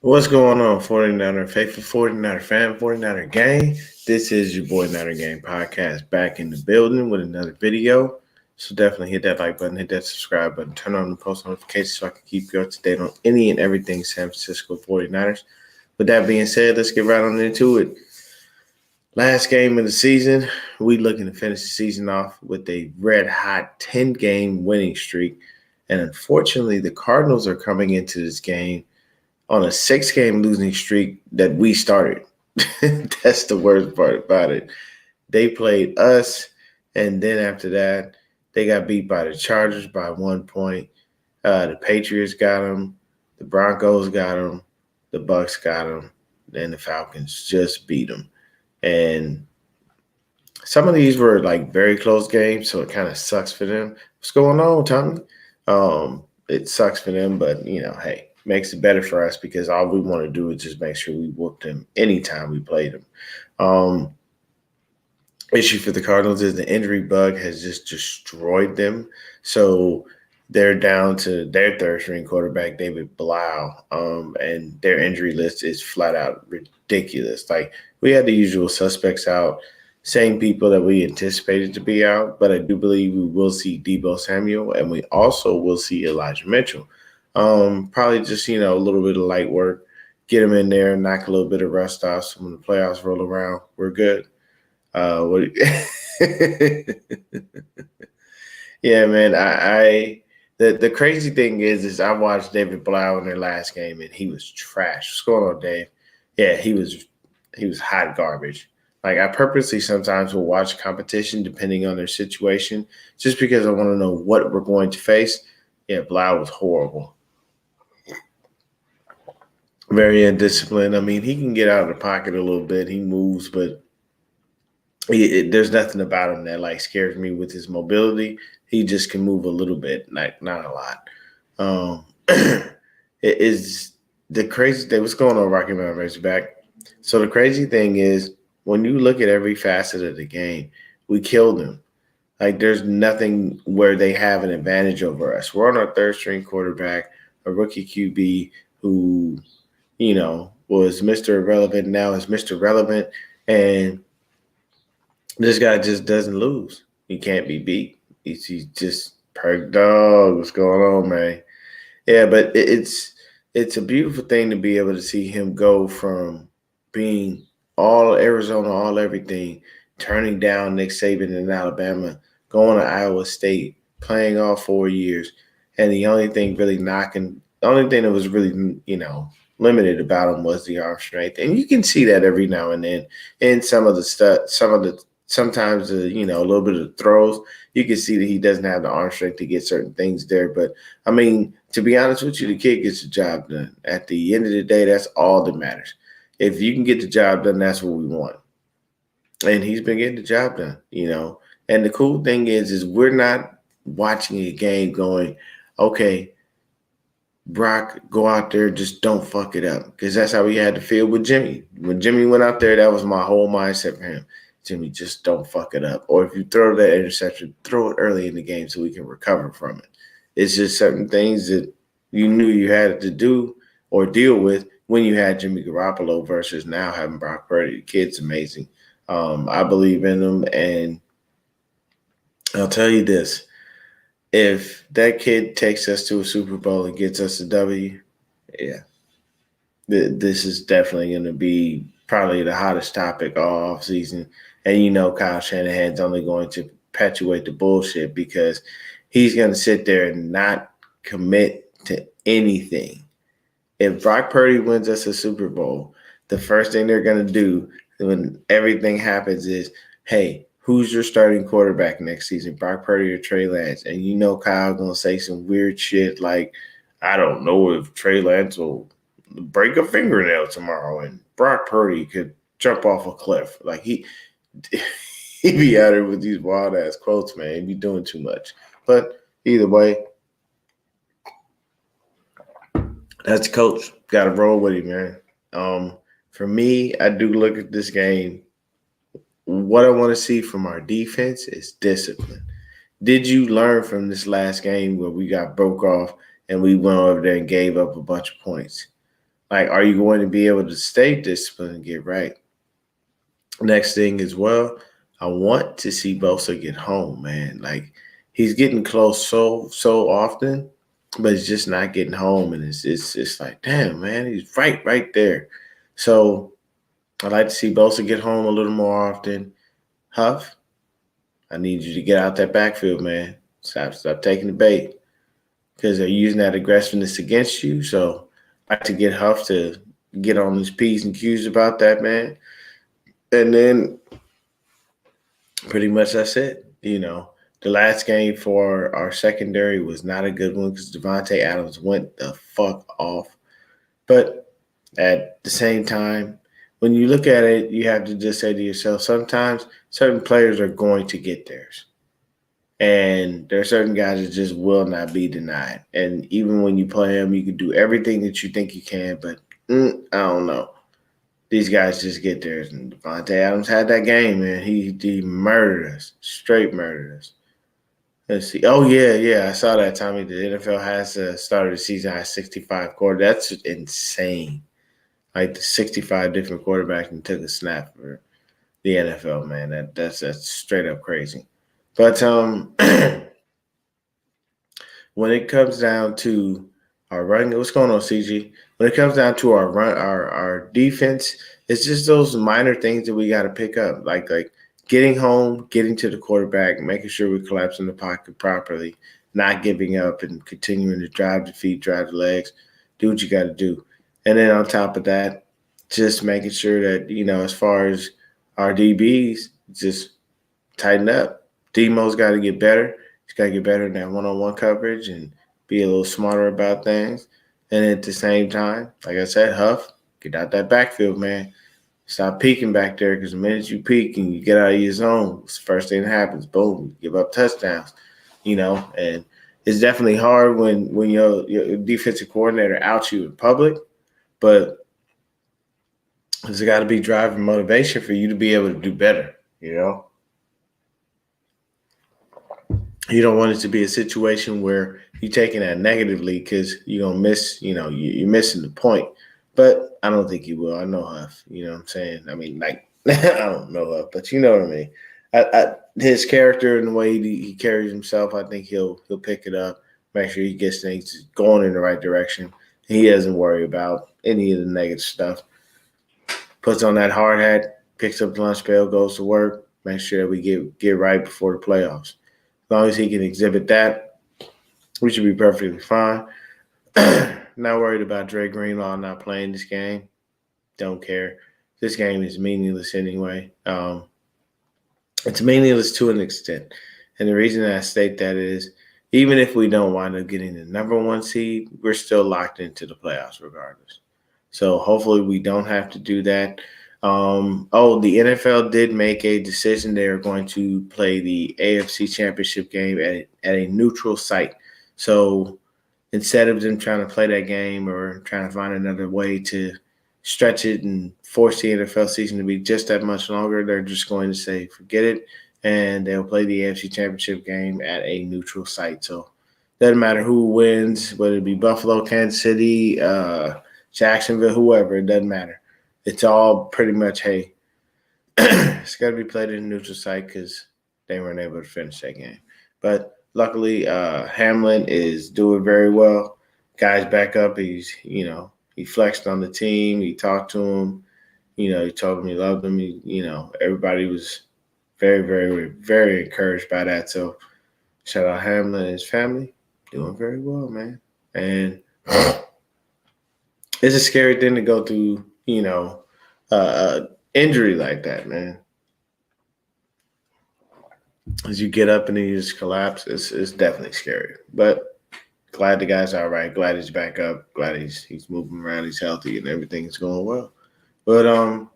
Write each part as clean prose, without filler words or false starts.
What's going on, 49er faithful 49er fan, 49er gang? This is your boy Niner Gang Podcast back in the building with another video. So definitely hit that like button, hit that subscribe button, turn on the post notifications so I can keep you up to date on any and everything San Francisco 49ers. With that being said, let's get right on into it. Last game of the season, we looking to finish the season off with a red hot 10-game winning streak. And unfortunately, the Cardinals are coming into this game on a 6-game losing streak that we started. That's the worst part about it. They played us, and then after that, they got beat by the Chargers by 1 point. The Patriots got them, the Broncos got them, the Bucks got them, and the Falcons just beat them. And some of these were like very close games, so it kind of sucks for them. What's going on, Tommy? It sucks for them, but hey, makes it better for us because all we want to do is just make sure we whoop them anytime we play them. Um, Issue for the Cardinals is the injury bug has just destroyed them. So they're down to their third string quarterback, David Blau, and their injury list is flat out ridiculous. Like we had the usual suspects out, same people that we anticipated to be out, but I do believe we will see Debo Samuel and we also will see Elijah Mitchell. Probably just a little bit of light work, get him in there, knock a little bit of rust off. So when the playoffs roll around, we're good. What? Yeah, man. The crazy thing is I watched David Blau in their last game and he was trash. What's going on, Dave? Yeah, he was hot garbage. Like I purposely sometimes will watch competition depending on their situation, just because I want to know what we're going to face. Yeah, Blau was horrible. Very undisciplined. I mean, he can get out of the pocket a little bit. He moves, but there's nothing about him that like scares me with his mobility. He just can move a little bit, not a lot. It is the crazy thing. What's going on, Rocky Mountain Razorback? So the crazy thing is when you look at every facet of the game, we killed them. Like there's nothing where they have an advantage over us. We're on our third string quarterback, a rookie QB who, was Mr. Irrelevant, now is Mr. Relevant, and this guy just doesn't lose. He can't be beat. He's just perk dog. What's going on, man? Yeah, but it's a beautiful thing to be able to see him go from being all Arizona, all everything, turning down Nick Saban in Alabama, going to Iowa State, playing all 4 years, and the only thing that was really limited about him was the arm strength, and you can see that every now and then in some of the stuff, sometimes a little bit of throws. You can see that he doesn't have the arm strength to get certain things there, but I mean, to be honest with you, the kid gets the job done. At the end of the day, that's all that matters. If you can get the job done, that's what we want. And he's been getting the job done. And the cool thing is we're not watching a game going, okay, Brock, go out there, just don't fuck it up. Because that's how we had to feel with Jimmy. When Jimmy went out there, that was my whole mindset for him. Jimmy, just don't fuck it up. Or if you throw that interception, throw it early in the game so we can recover from it. It's just certain things that you knew you had to do or deal with when you had Jimmy Garoppolo versus now having Brock Purdy. The kid's amazing. I believe in him, and I'll tell you this: if that kid takes us to a Super Bowl and gets us a W, yeah, this is definitely going to be probably the hottest topic all off season. And Kyle Shanahan's only going to perpetuate the bullshit because he's going to sit there and not commit to anything. If Brock Purdy wins us a Super Bowl, the first thing they're going to do when everything happens is, hey, who's your starting quarterback next season, Brock Purdy or Trey Lance? And Kyle's going to say some weird shit like, I don't know if Trey Lance will break a fingernail tomorrow and Brock Purdy could jump off a cliff. Like he be out there with these wild ass quotes, man. He be doing too much. But either way, that's the coach. Got to roll with him, man. For me, I do look at this game. What I want to see from our defense is discipline. Did you learn from this last game where we got broke off and we went over there and gave up a bunch of points? Like, are you going to be able to stay disciplined and get right? Next thing as well, I want to see Bosa get home, man. Like he's getting close so often, but he's just not getting home, and it's like, damn, man, he's right there. So I'd like to see Bosa get home a little more often. Huff, I need you to get out that backfield, man. Stop taking the bait because they're using that aggressiveness against you. So I like to get Huff to get on his P's and Q's about that, man. And then pretty much that's it. The last game for our secondary was not a good one because Devontae Adams went the fuck off. But at the same time, when you look at it, you have to just say to yourself, sometimes certain players are going to get theirs. And there are certain guys that just will not be denied. And even when you play them, you can do everything that you think you can, but I don't know. These guys just get theirs. And Devontae Adams had that game, man. He murdered us, straight murdered us. Let's see. Oh yeah. I saw that, Tommy. The NFL has started the season at 65 quarter. That's insane. Like the 65 different quarterbacks and took a snap for the NFL, man. That's straight up crazy. But when it comes down to our running, what's going on, CG? When it comes down to our run, our defense, it's just those minor things that we got to pick up, like getting home, getting to the quarterback, making sure we collapse in the pocket properly, not giving up, and continuing to drive the feet, drive the legs, do what you got to do, and then on top of that, just making sure that as far as our DBs, just tighten up. Demo's got to get better. He's got to get better in that one-on-one coverage and be a little smarter about things. And at the same time, like I said, Huff, get out that backfield, man. Stop peeking back there because the minute you peek and you get out of your zone, it's the first thing that happens. Boom, you give up touchdowns. And it's definitely hard when your defensive coordinator outs you in public, but there's got to be drive and motivation for you to be able to do better, You don't want it to be a situation where you're taking that negatively because you're going to miss, you're missing the point. But I don't think you will. I know Huff. You know what I'm saying? I mean, like, I don't know Huff, but you know what I mean. His character and the way he carries himself, I think he'll pick it up, make sure he gets things going in the right direction. He doesn't worry about any of the negative stuff. Puts on that hard hat, picks up the lunch pail, goes to work, make sure that we get right before the playoffs. As long as he can exhibit that, we should be perfectly fine. Not worried about Dre Greenlaw not playing this game. Don't care. This game is meaningless anyway. It's meaningless to an extent. And the reason I state that is even if we don't wind up getting the number one seed, we're still locked into the playoffs regardless. So hopefully we don't have to do that. The NFL did make a decision. They are going to play the AFC Championship game at a neutral site. So instead of them trying to play that game or trying to find another way to stretch it and force the NFL season to be just that much longer, they're just going to say, forget it, and they'll play the AFC Championship game at a neutral site. So it doesn't matter who wins, whether it be Buffalo, Kansas City, Jacksonville, whoever, it doesn't matter. It's all pretty much, hey, it's got to be played in a neutral site because they weren't able to finish that game. But luckily, Hamlin is doing very well. Guy's back up. He flexed on the team. He talked to him. He told him he loved him. Everybody was very, very, very encouraged by that. So shout out Hamlin and his family. Doing very well, man. And it's a scary thing to go through, injury like that, man. As you get up and then you just collapse, it's definitely scary. But glad the guy's all right. Glad he's back up. Glad he's moving around. He's healthy and everything's going well. But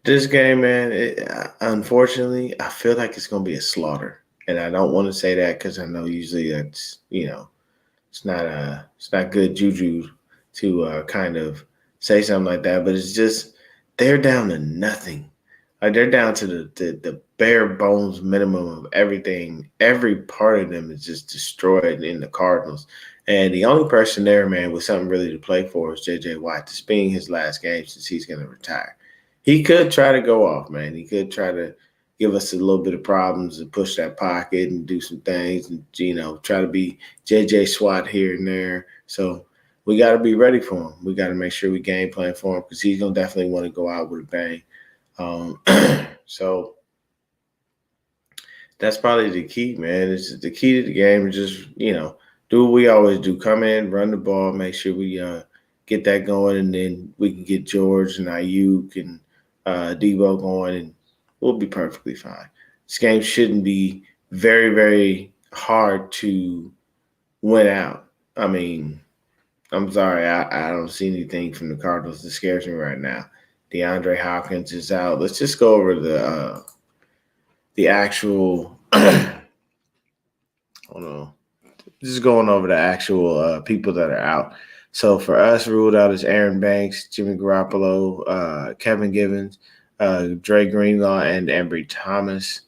this game, man, unfortunately, I feel like it's gonna be a slaughter, and I don't want to say that because I know usually that's it's not good juju to kind of say something like that. But it's just they're down to nothing. Like they're down to the bare bones minimum of everything. Every part of them is just destroyed in the Cardinals. And the only person there, man, with something really to play for is JJ Watt. This being his last game since he's going to retire. He could try to go off, man. He could try to give us a little bit of problems and push that pocket and do some things and, try to be JJ SWAT here and there. So we got to be ready for him. We got to make sure we game plan for him because he's going to definitely want to go out with a bang. Um, so that's probably the key, man. It's the key to the game is just, do what we always do. Come in, run the ball, make sure we get that going, and then we can get George and Ayuk and Debo going, and we'll be perfectly fine. This game shouldn't be very, very hard to win out. I mean, I'm sorry, I don't see anything from the Cardinals that scares me right now. DeAndre Hopkins is out. Let's just go over the actual. Hold on. Just going over the actual people that are out. So for us, ruled out is Aaron Banks, Jimmy Garoppolo, Kevin Givens, Dre Greenlaw, and Ambry Thomas.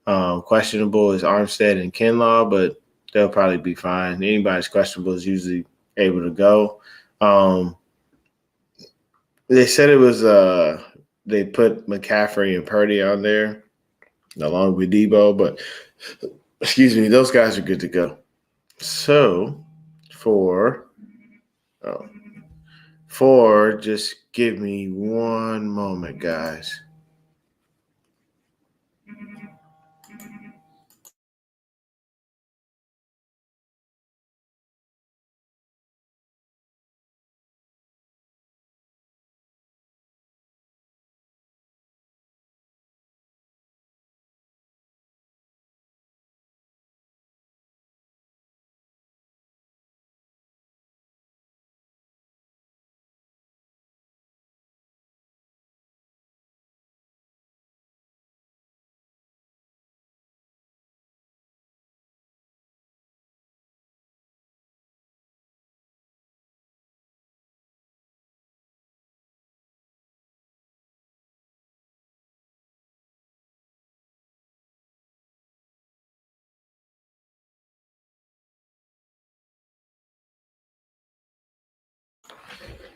Questionable is Armstead and Kinlaw, but they'll probably be fine. Anybody's questionable is usually able to go. Um, they said it was they put McCaffrey and Purdy on there along with Debo, but excuse me, those guys are good to go. So for oh, just give me one moment, guys.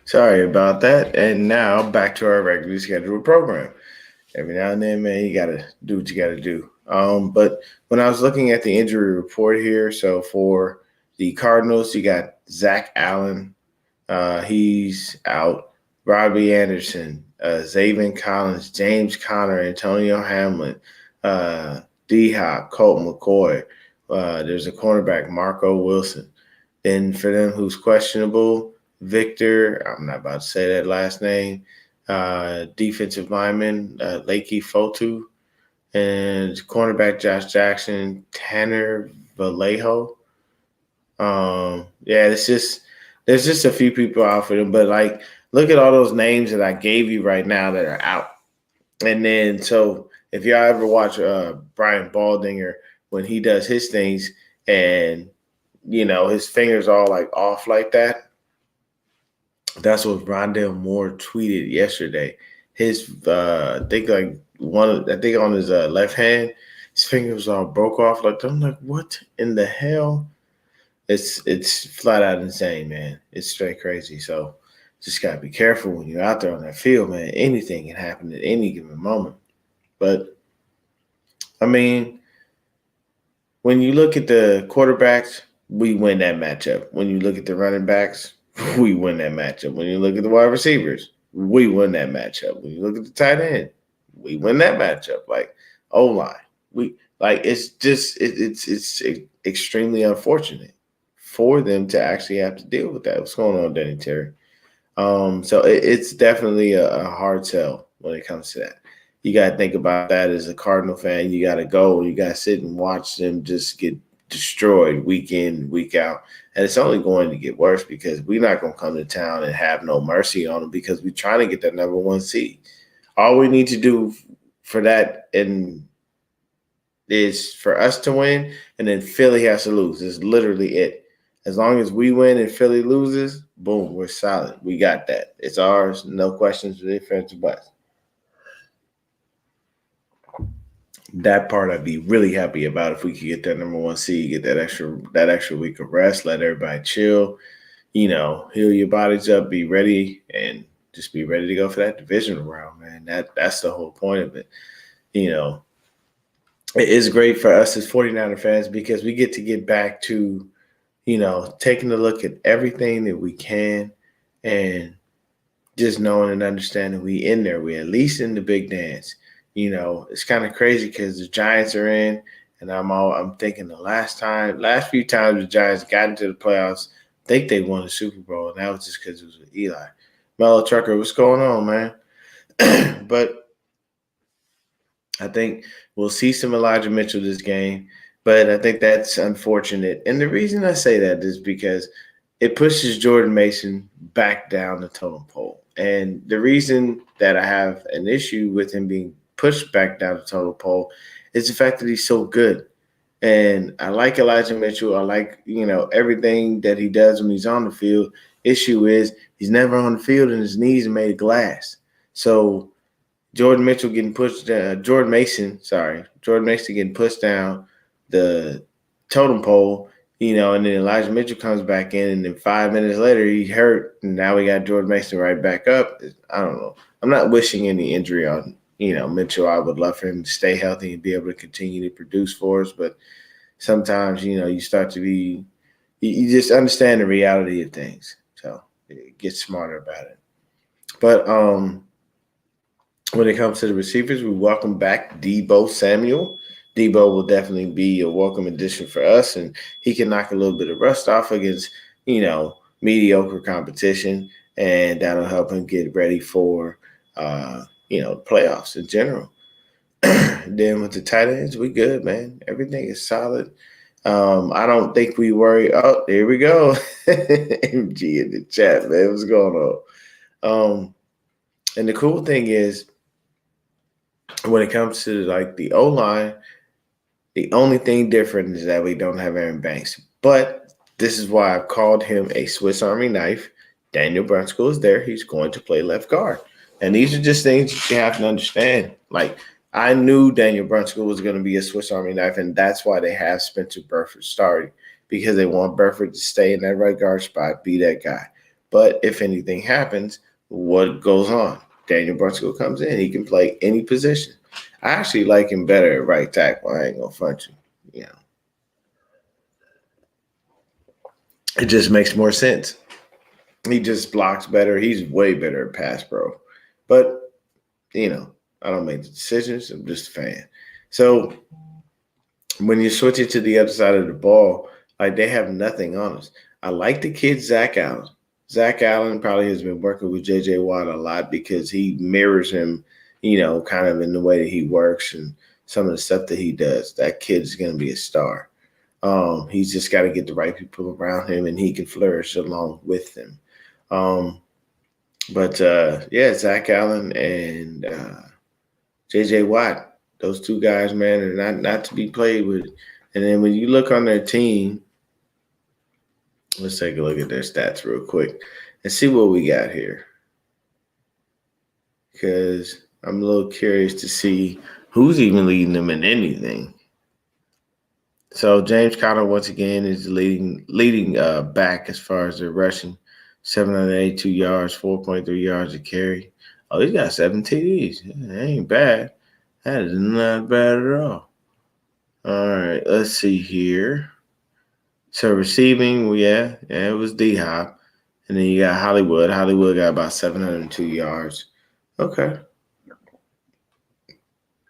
Sorry about that. And now back to our regularly scheduled program. Every now and then, man, you gotta do what you gotta do. But when I was looking at the injury report here, so for the Cardinals, you got Zach Allen, he's out. Robbie Anderson, Zaven Collins, James Conner, Antonio Hamlin, D Hop, Colt McCoy. There's a cornerback, Marco Wilson. Then for them who's questionable, Victor, I'm not about to say that last name, defensive lineman, Lakey Fotu, and cornerback Josh Jackson, Tanner Vallejo. Yeah, it's just there's just a few people out for them, but like look at all those names that I gave you right now that are out. And then so if y'all ever watch Brian Baldinger when he does his things and his fingers all like off like that, that's what Rondell Moore tweeted yesterday. His I think like I think on his left hand, his fingers all broke off like that. I'm like, what in the hell? It's flat out insane, man. It's straight crazy. So just gotta be careful when you're out there on that field, man. Anything can happen at any given moment. But I mean, when you look at the quarterbacks, we win that matchup. When you look at the running backs, we win that matchup. When you look at the wide receivers, we win that matchup. When you look at the tight end, we win that matchup. Like O line, we like it's just it's extremely unfortunate for them to actually have to deal with that. What's going on, Danny Terry? So it's definitely a hard sell when it comes to that. You got to think about that as a Cardinal fan. You got to go. You got to sit and watch them just get destroyed week in, week out. And it's only going to get worse because we're not going to come to town and have no mercy on them because we're trying to get that number one seed. All we need to do for that and is for us to win, and then Philly has to lose. It's literally it. As long as we win and Philly loses, boom, we're solid. We got that. It's ours. No questions, ifs, ands, or buts. That part I'd be really happy about if we could get that number one seed, get that extra week of rest, let everybody chill, heal your bodies up, be ready, and just be ready to go for that divisional round, man. That's the whole point of it. You know, it is great for us as 49er fans because we get back to, taking a look at everything that we can and just knowing and understanding we in there. We at least in the big dance. It's kind of crazy because the Giants are in, and I'm thinking last few times the Giants got into the playoffs, I think they won the Super Bowl, and that was just because it was with Eli. Mellow Trucker, what's going on, man? But I think we'll see some Elijah Mitchell this game, but I think that's unfortunate. And the reason I say that is because it pushes Jordan Mason back down the totem pole. And the reason that I have an issue with him being pushed back down the totem pole is the fact that he's so good. And I like Elijah Mitchell. I like, everything that he does when he's on the field. Issue is he's never on the field and his knees are made of glass. So Jordan Mitchell getting pushed down, Jordan Mason getting pushed down the totem pole, and then Elijah Mitchell comes back in, and then 5 minutes later he hurt, and now we got Jordan Mason right back up. I don't know. I'm not wishing any injury on, Mitchell. I would love for him to stay healthy and be able to continue to produce for us, but sometimes, you start to be, you just understand the reality of things, so get smarter about it. But when it comes to the receivers, we welcome back Debo Samuel. Debo will definitely be a welcome addition for us, and he can knock a little bit of rust off against, mediocre competition, and that'll help him get ready for, playoffs in general. Then with the tight ends, we good, man. Everything is solid. I don't think we worry. Oh, there we go. MG in the chat, man. What's going on? And the cool thing is, when it comes to like the O line, the only thing different is that we don't have Aaron Banks. But this is why I've called him a Swiss Army knife. Daniel Brunskill is there. He's going to play left guard. And these are just things that you have to understand. Like, I knew Daniel Brunskill was going to be a Swiss Army knife, and that's why they have Spencer Burford starting, because they want Burford to stay in that right guard spot, be that guy. But if anything happens, what goes on? Daniel Brunskill comes in. He can play any position. I actually like him better at right tackle. I ain't going to front you. It just makes more sense. He just blocks better. He's way better at pass pro. But, I don't make the decisions. I'm just a fan. So when you switch it to the other side of the ball, like, they have nothing on us. I like the kid Zach Allen. Zach Allen probably has been working with J.J. Watt a lot because he mirrors him, kind of in the way that he works and some of the stuff that he does. That kid is going to be a star. He's just got to get the right people around him, and he can flourish along with them. Zach Allen and J.J. Watt, those two guys, man, are not to be played with. And then when you look on their team, let's take a look at their stats real quick and see what we got here. Because I'm a little curious to see who's even leading them in anything. So James Conner, once again, is leading back as far as their rushing. 782 yards, 4.3 yards a carry. Oh, he's got 7 TDs. That ain't bad. That is not bad at all. All right, let's see here. So receiving, it was D-Hop. And then you got Hollywood. Hollywood got about 702 yards. Okay.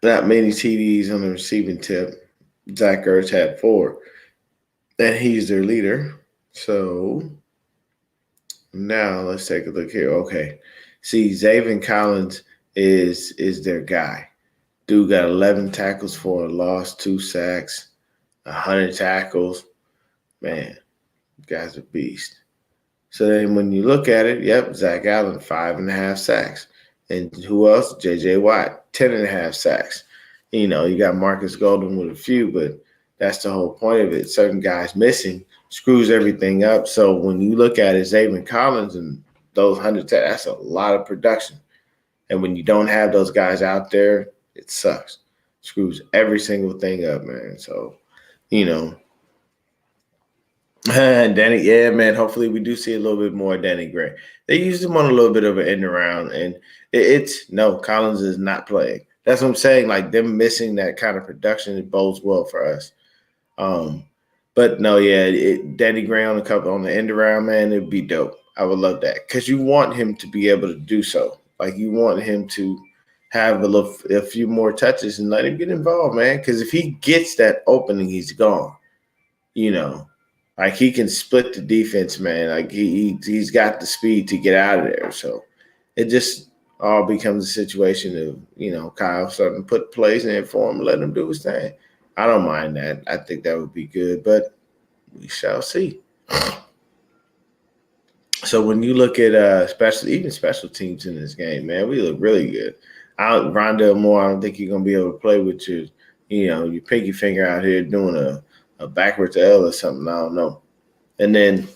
Not many TDs on the receiving tip. Zach Ertz had 4. And he's their leader. So now let's take a look here. Okay. See, Zaven Collins is their guy. Dude got 11 tackles for a loss, 2 sacks, 100 tackles. Man, guy's a beast. So then when you look at it, Zach Allen, 5.5 sacks. And who else? J.J. Watt, 10.5 sacks. You got Marcus Golden with a few, but that's the whole point of it. Certain guys missing screws everything up. So when you look at it, Zaven Collins and those 100 tackles, that's a lot of production. And when you don't have those guys out there, it sucks. Screws every single thing up, man. So, you know, Danny, yeah, man. Hopefully, we do see a little bit more of Danny Gray. They used him on a little bit of an end around, and it's no Collins is not playing. That's what I'm saying. Like them missing that kind of production, it bodes well for us. Um, but no, yeah, Danny Gray on the cup on the end around, man, it'd be dope. I would love that because you want him to be able to do so. Like you want him to have a few more touches and let him get involved, man. Because if he gets that opening, he's gone. You know, like he can split the defense, man. Like he's got the speed to get out of there. So it just all becomes a situation of Kyle starting to put plays in for him, and let him do his thing. I don't mind that. I think that would be good, but we shall see. So when you look at special teams in this game, man, we look really good. Rondell Moore, I don't think you're gonna be able to play with your pinky finger out here doing a backwards L or something. I don't know. And then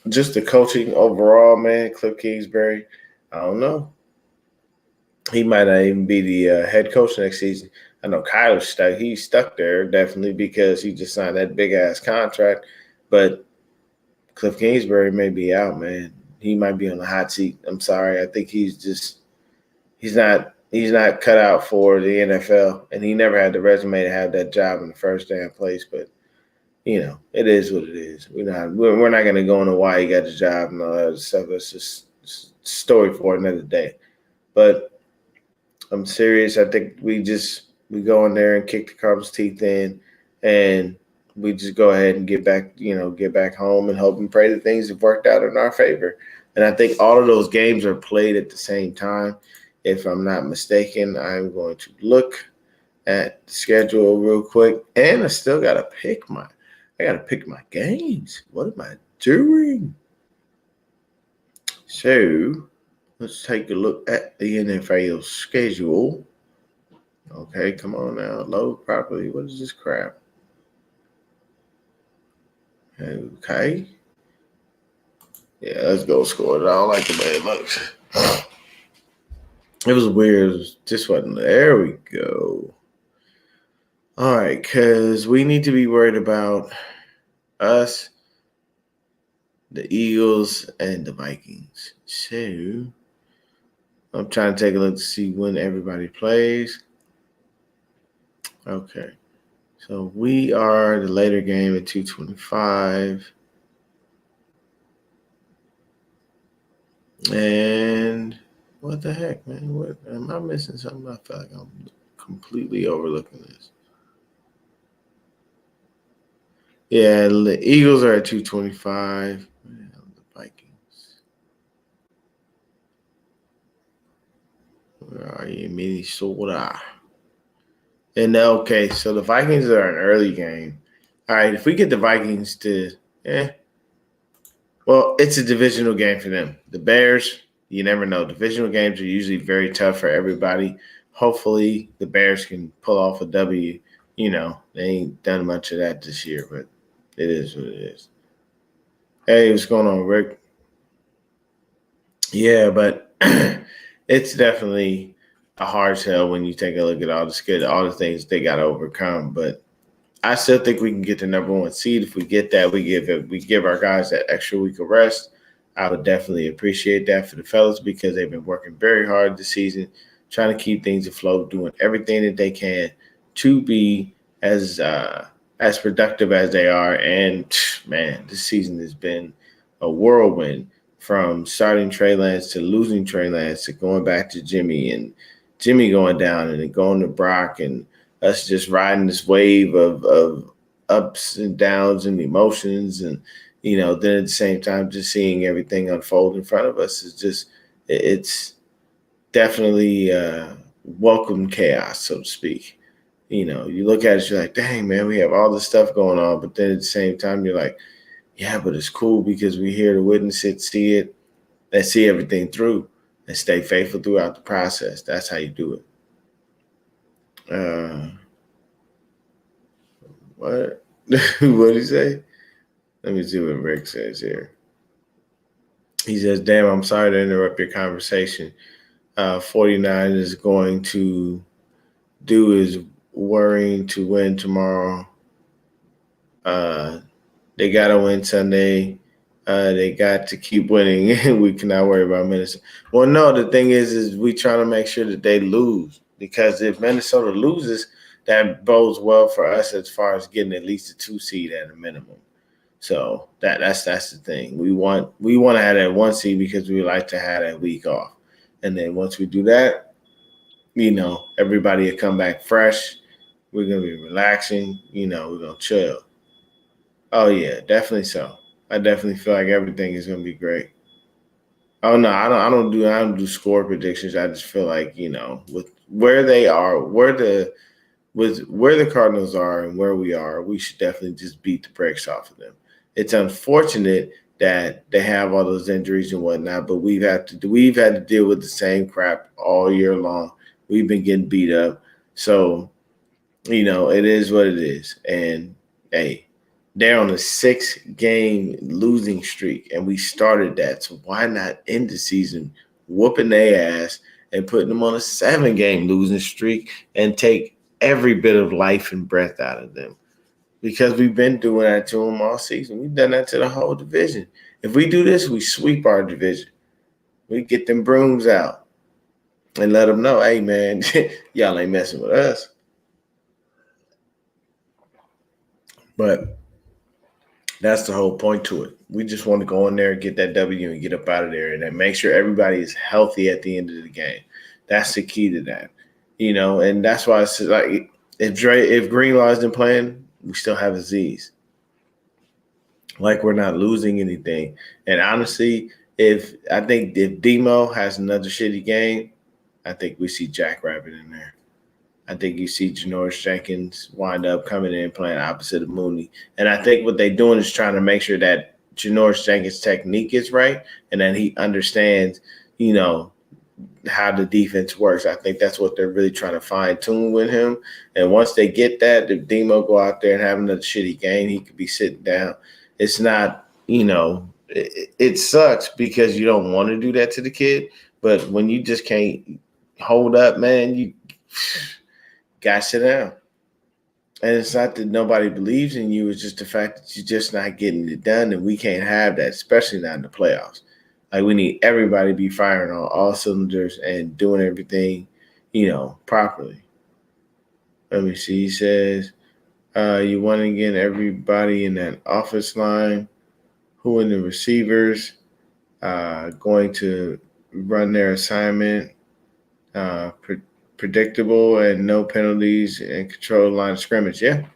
just the coaching overall, man, Cliff Kingsbury, I don't know. He might not even be the head coach next season. I know Kyler's stuck. He's stuck there definitely because he just signed that big ass contract. But Cliff Kingsbury may be out, man. He might be on the hot seat. I'm sorry. I think he's not cut out for the NFL, and he never had the resume to have that job in the first damn place. But it is what it is. We're not gonna go into why he got the job and all that other stuff. That's just story for another day. But I'm serious. I think we go in there and kick the Cardinals' teeth in, and we just go ahead and get back home and hope and pray that things have worked out in our favor. And I think all of those games are played at the same time. If I'm not mistaken, I'm going to look at the schedule real quick, and I gotta pick my games. What am I doing? So let's take a look at the NFL schedule. Okay, come on now. Load properly. What is this crap? Okay. Yeah, let's go score it. I don't like the way it looks. It was weird. It was just wasn't. There we go. All right, because we need to be worried about us, the Eagles, and the Vikings. So I'm trying to take a look to see when everybody plays. Okay. So we are the later game at 2:25. And what the heck, man? What am I missing something? I feel like I'm completely overlooking this. Yeah, the Eagles are at 2:25. The Vikings. Where are you, Minnesota? And okay, so the Vikings are an early game. All right, if we get the Vikings to, well, it's a divisional game for them. The Bears, you never know. Divisional games are usually very tough for everybody. Hopefully, the Bears can pull off a W. They ain't done much of that this year, but it is what it is. Hey, what's going on, Rick? Yeah, but it's definitely a hard sell when you take a look at all the things they got to overcome. But I still think we can get the number one seed. If we get that, we give our guys that extra week of rest. I would definitely appreciate that for the fellas because they've been working very hard this season, trying to keep things afloat, doing everything that they can to be as productive as they are. And man, this season has been a whirlwind from starting Trey Lance to losing Trey Lance to going back to Jimmy and Jimmy going down and then going to Brock and us just riding this wave of ups and downs and emotions and then at the same time just seeing everything unfold in front of us is just it's definitely welcome chaos, so to speak. You look at it, you're like, dang man, we have all this stuff going on, but then at the same time you're like, yeah, but it's cool because we're here to witness it, see it, and see everything through and stay faithful throughout the process. That's how you do it. What? What did he say? Let me see what Rick says here. He says, damn, I'm sorry to interrupt your conversation. 49 is going to do is worrying to win tomorrow. Uh, they got to win Sunday. They got to keep winning. We cannot worry about Minnesota. Well, no, the thing is we trying to make sure that they lose because if Minnesota loses, that bodes well for us as far as getting at least a 2 seed at a minimum. So that's the thing. We want to have that 1 seed because we like to have that week off, and then once we do that, everybody will come back fresh. We're gonna be relaxing. We're gonna chill. Oh yeah, definitely so. I definitely feel like everything is gonna be great. Oh no, I don't do score predictions. I just feel like with where they are, where the Cardinals are and where we are, we should definitely just beat the brakes off of them. It's unfortunate that they have all those injuries and whatnot, but we've had to deal with the same crap all year long. We've been getting beat up, so it is what it is. And hey, they're on a 6 game losing streak, and we started that. So why not end the season whooping their ass and putting them on a 7 game losing streak and take every bit of life and breath out of them? Because we've been doing that to them all season. We've done that to the whole division. If we do this, we sweep our division. We get them brooms out and let them know, hey man, y'all ain't messing with us. But that's the whole point to it. We just want to go in there, get that W, and get up out of there, and then make sure everybody is healthy at the end of the game. That's the key to that, And that's why it's like if Greenlaw isn't playing, we still have Aziz. Like we're not losing anything. And honestly, if I think if Demo has another shitty game, I think we see Jack Rabbit in there. I think you see Janoris Jenkins wind up coming in playing opposite of Mooney. And I think what they're doing is trying to make sure that Janoris Jenkins' technique is right and that he understands, you know, how the defense works. I think that's what they're really trying to fine tune with him. And once they get that, if Demo go out there and have another shitty game, he could be sitting down. It's not, it sucks because you don't want to do that to the kid. But when you just can't hold up, man, you got to sit down. And it's not that nobody believes in you. It's just the fact that you're just not getting it done. And we can't have that, especially not in the playoffs. Like we need everybody to be firing on all cylinders and doing everything, properly. Let me see. He says, you want to get everybody in that office line, who in the receivers going to run their assignment, predictable and no penalties and control the line of scrimmage. Yeah.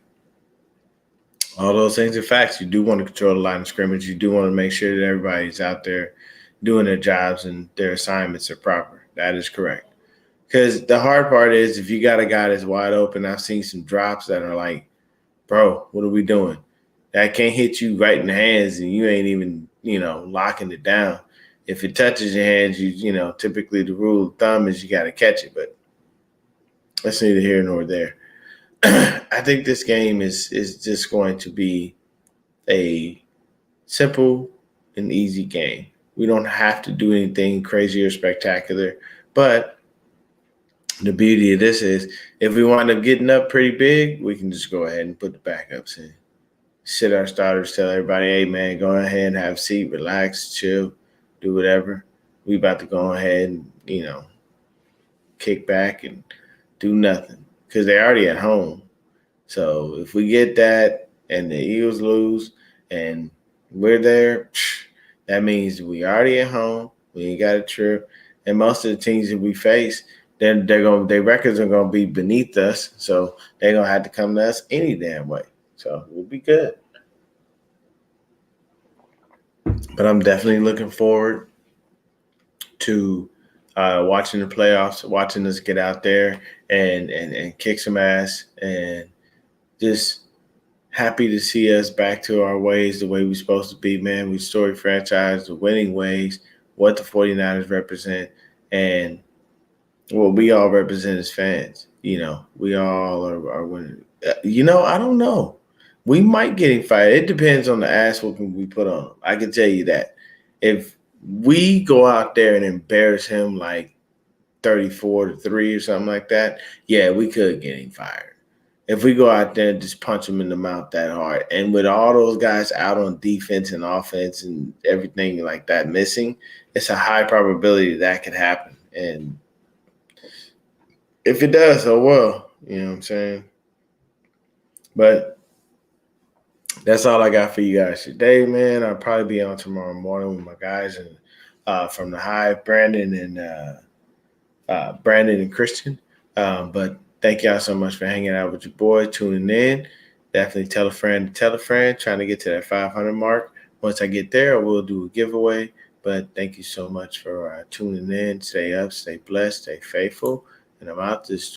All those things are facts. You do want to control the line of scrimmage. You do want to make sure that everybody's out there doing their jobs and their assignments are proper. That is correct. Because the hard part is if you got a guy that's wide open, I've seen some drops that are like, bro, what are we doing? That can't hit you right in the hands and you ain't even, locking it down. If it touches your hands, typically the rule of thumb is you got to catch it. But that's neither here nor there. I think this game is just going to be a simple and easy game. We don't have to do anything crazy or spectacular. But the beauty of this is if we wind up getting up pretty big, we can just go ahead and put the backups in. Sit our starters, tell everybody, hey, man, go ahead and have a seat, relax, chill, do whatever. We about to go ahead and, kick back and do nothing because they're already at home. So if we get that and the Eagles lose and we're there, that means we already at home. We ain't got a trip. And most of the teams that we face, then their records are gonna be beneath us. So they're gonna have to come to us any damn way. So we'll be good. But I'm definitely looking forward to watching the playoffs, watching us get out there and kick some ass and just happy to see us back to our ways, the way we're supposed to be, man. We story franchise, the winning ways, what the 49ers represent, and what we all represent as fans. We all are winning. I don't know. We might get him fired. It depends on the ass whooping we put on him. I can tell you that. If we go out there and embarrass him like 34-3 or something like that, yeah, we could get him fired. If we go out there and just punch him in the mouth that hard, and with all those guys out on defense and offense and everything like that missing, it's a high probability that could happen. And if it does, oh well, you know what I'm saying? But that's all I got for you guys today, man. I'll probably be on tomorrow morning with my guys and from the Hive, Brandon and Christian. But thank y'all so much for hanging out with your boy, tuning in. Definitely tell a friend, trying to get to that 500 mark. Once I get there, I will do a giveaway. But thank you so much for tuning in. Stay up, stay blessed, stay faithful. And I'm out this